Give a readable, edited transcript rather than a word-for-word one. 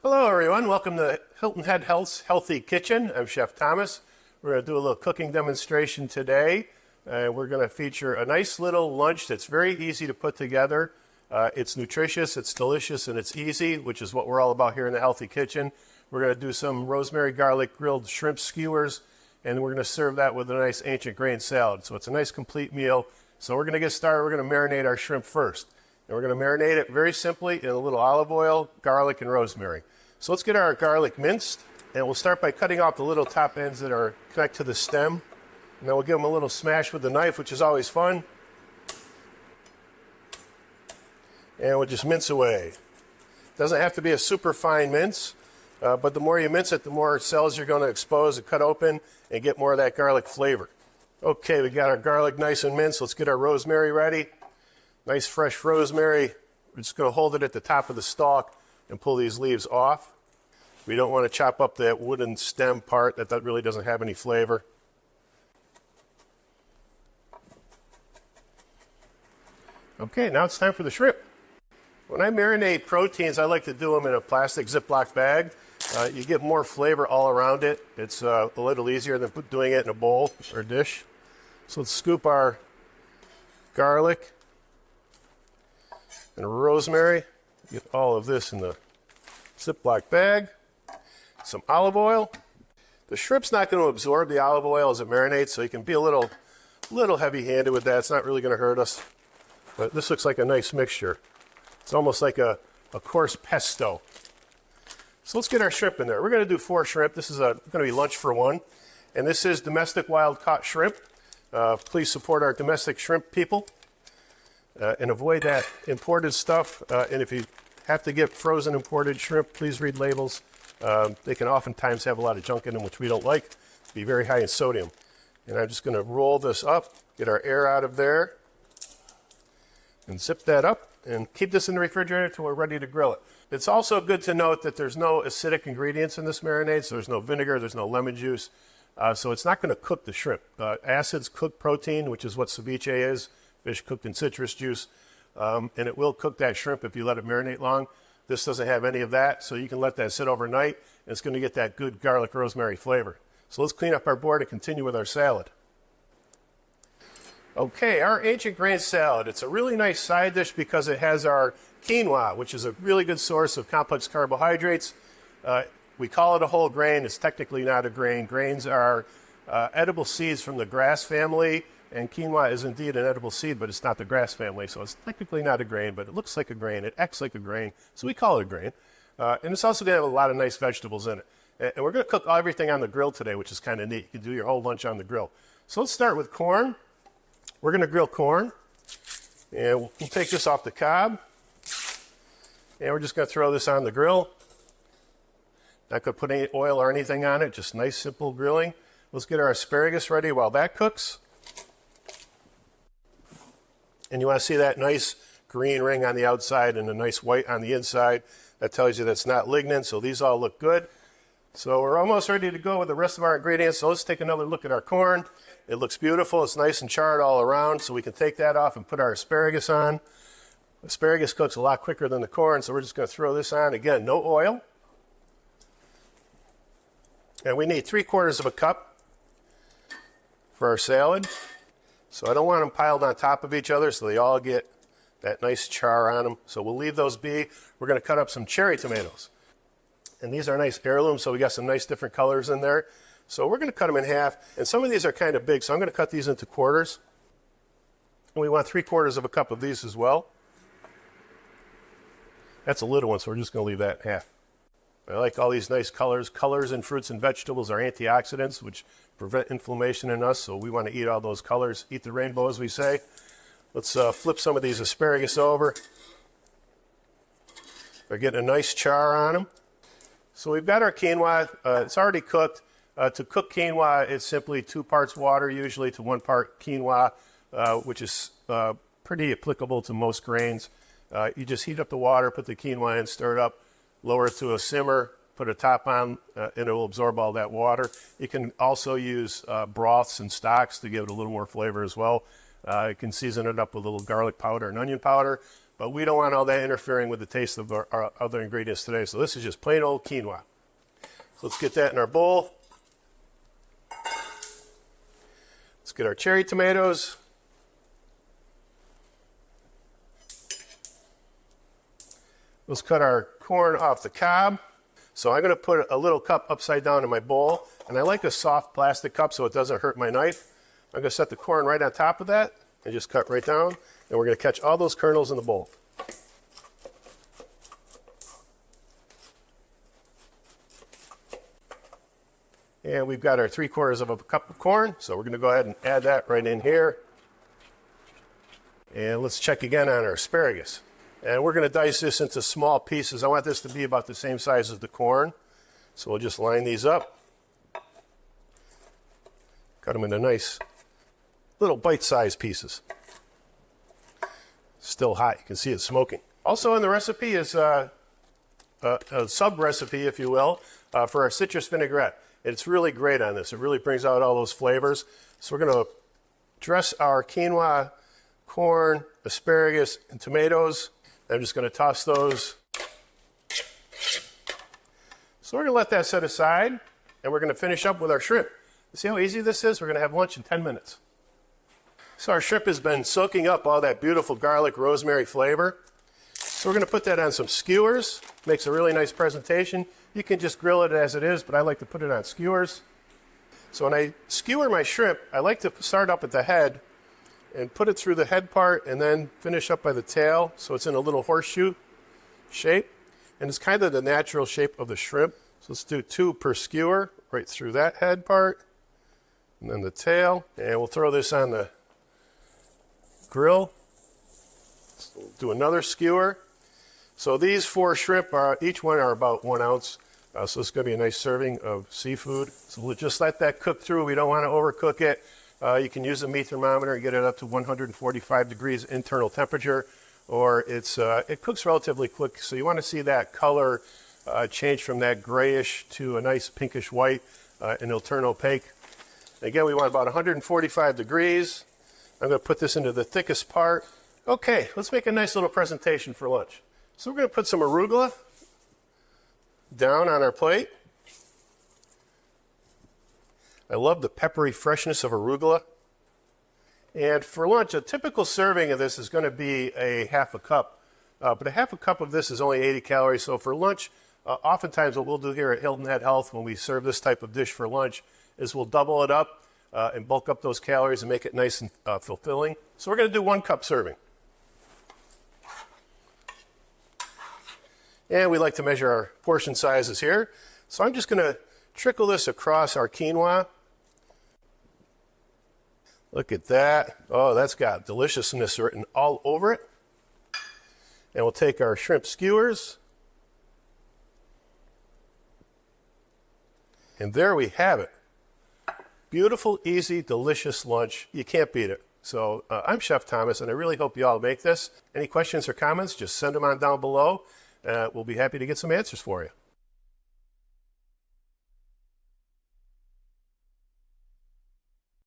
Hello everyone, welcome to Hilton Head Health's Healthy Kitchen. I'm Chef Thomas. We're going to do a little cooking demonstration today. We're going to feature a nice little lunch that's very easy to put together. It's nutritious, it's delicious, and it's easy, which is what we're all about here in the Healthy Kitchen. We're going to do some rosemary garlic grilled shrimp skewers, and we're going to serve that with a nice ancient grain salad. So it's a nice complete meal. So we're going to get started. We're going to marinate our shrimp first. And we're going to marinate it very simply in a little olive oil, garlic, and rosemary. So let's get our garlic minced, and we'll start by cutting off the little top ends that are connect to the stem. And then we'll give them a little smash with the knife, which is always fun. And we'll just mince away. Doesn't have to be a super fine mince, but the more you mince it, the more cells you're going to expose and cut open and get more of that garlic flavor. Okay, we got our garlic nice and minced. Let's get our rosemary ready. Nice fresh rosemary. We're just going to hold it at the top of the stalk and pull these leaves off. We don't want to chop up that wooden stem part. That really doesn't have any flavor. Okay, now it's time for the shrimp. When I marinate proteins, I like to do them in a plastic Ziploc bag. You get more flavor all around it. It's a little easier than doing it in a bowl or dish. So let's scoop our garlic and rosemary. Get all of this in the Ziploc bag. Some olive oil. The shrimp's not going to absorb the olive oil as it marinates, so you can be a little heavy-handed with that. It's not really going to hurt us. But this looks like a nice mixture. It's almost like a coarse pesto. So let's get our shrimp in there. We're going to do 4 shrimp. This is going to be lunch for one. And this is domestic wild-caught shrimp. Please support our domestic shrimp people and avoid that imported stuff. And if you have to get frozen imported shrimp, please read labels. They can oftentimes have a lot of junk in them, which we don't like. Be very high in sodium. And I'm just going to roll this up, get our air out of there, and zip that up, and keep this in the refrigerator until we're ready to grill it. It's also good to note that there's no acidic ingredients in this marinade, so there's no vinegar, there's no lemon juice, so it's not going to cook the shrimp. Acids cook protein, which is what ceviche is, fish cooked in citrus juice, and it will cook that shrimp if you let it marinate long. This doesn't have any of that, so you can let that sit overnight, and it's going to get that good garlic rosemary flavor. So let's clean up our board and continue with our salad. Okay, our ancient grain salad. It's a really nice side dish because it has our quinoa, which is a really good source of complex carbohydrates. We call it a whole grain. It's technically not a grain. Grains are edible seeds from the grass family, and quinoa is indeed an edible seed, but it's not the grass family, so it's technically not a grain, but it looks like a grain. It acts like a grain, so we call it a grain. And it's also going to have a lot of nice vegetables in it. And we're going to cook everything on the grill today, which is kind of neat. You can do your whole lunch on the grill. So let's start with corn. We're going to grill corn, and we'll take this off the cob, and we're just going to throw this on the grill. Not going to put any oil or anything on it, just nice simple grilling. Let's get our asparagus ready while that cooks. And you want to see that nice green ring on the outside and a nice white on the inside. That tells you that's not lignin, so these all look good. So we're almost ready to go with the rest of our ingredients. So let's take another look at our corn. It looks beautiful. It's nice and charred all around, so we can take that off and put our asparagus on. Asparagus cooks a lot quicker than the corn, so we're just going to throw this on. Again, no oil. And we need 3/4 cup for our salad. So I don't want them piled on top of each other so they all get that nice char on them. So we'll leave those be. We're going to cut up some cherry tomatoes. And these are nice heirlooms, so we got some nice different colors in there. So we're going to cut them in half. And some of these are kind of big, so I'm going to cut these into quarters. And we want 3/4 cup of these as well. That's a little one, so we're just going to leave that in half. I like all these nice colors. Colors in fruits and vegetables are antioxidants, which prevent inflammation in us, so we want to eat all those colors. Eat the rainbow, as we say. Let's flip some of these asparagus over. They're getting a nice char on them. So we've got our quinoa. It's already cooked. To cook quinoa, it's simply 2 parts water, usually, to 1 part quinoa, which is pretty applicable to most grains. You just heat up the water, put the quinoa in, stir it up, lower it to a simmer, put a top on, and it will absorb all that water. You can also use broths and stocks to give it a little more flavor as well. You can season it up with a little garlic powder and onion powder. but we don't want all that interfering with the taste of our other ingredients today. So this is just plain old quinoa. So let's get that in our bowl. Let's get our cherry tomatoes. Let's cut our corn off the cob. So I'm going to put a little cup upside down in my bowl, and I like a soft plastic cup so it doesn't hurt my knife. I'm going to set the corn right on top of that and just cut right down, and we're going to catch all those kernels in the bowl. And we've got our 3/4 of a cup of corn, so we're going to go ahead and add that right in here. And let's check again on our asparagus. And we're going to dice this into small pieces. I want this to be about the same size as the corn. So we'll just line these up. Cut them into nice little bite-sized pieces. Still hot. You can see it smoking. Also in the recipe is a sub-recipe, if you will, for our citrus vinaigrette. It's really great on this. It really brings out all those flavors. So we're going to dress our quinoa, corn, asparagus, and tomatoes. I'm just going to toss those. So we're going to let that set aside, and we're going to finish up with our shrimp. See how easy this is? We're going to have lunch in 10 minutes. So our shrimp has been soaking up all that beautiful garlic rosemary flavor. So we're going to put that on some skewers. Makes a really nice presentation. You can just grill it as it is, but I like to put it on skewers. So when I skewer my shrimp, I like to start up at the head and put it through the head part and then finish up by the tail so it's in a little horseshoe shape. And it's kind of the natural shape of the shrimp. So let's do 2 per skewer right through that head part and then the tail. And we'll throw this on the grill. So we'll do another skewer. So these 4 shrimp, each one are about 1 ounce. So it's going to be a nice serving of seafood. So we'll just let that cook through. We don't want to overcook it. You can use a meat thermometer and get it up to 145 degrees internal temperature, or it cooks relatively quick. So you want to see that color change from that grayish to a nice pinkish white, and it'll turn opaque. Again, we want about 145 degrees. I'm going to put this into the thickest part. Okay, let's make a nice little presentation for lunch. So we're going to put some arugula down on our plate. I love the peppery freshness of arugula. And for lunch, a typical serving of this is going to be a half a cup. But a half a cup of this is only 80 calories. So for lunch, oftentimes what we'll do here at Hilton Head Health when we serve this type of dish for lunch is we'll double it up and bulk up those calories and make it nice and fulfilling. So we're going to do 1 cup serving. And we like to measure our portion sizes here. So I'm just going to trickle this across our quinoa. Look at that. Oh, that's got deliciousness written all over it. And we'll take our shrimp skewers. And there we have it. Beautiful, easy, delicious lunch. You can't beat it. So I'm Chef Thomas, and I really hope you all make this. Any questions or comments, just send them on down below. We'll be happy to get some answers for you.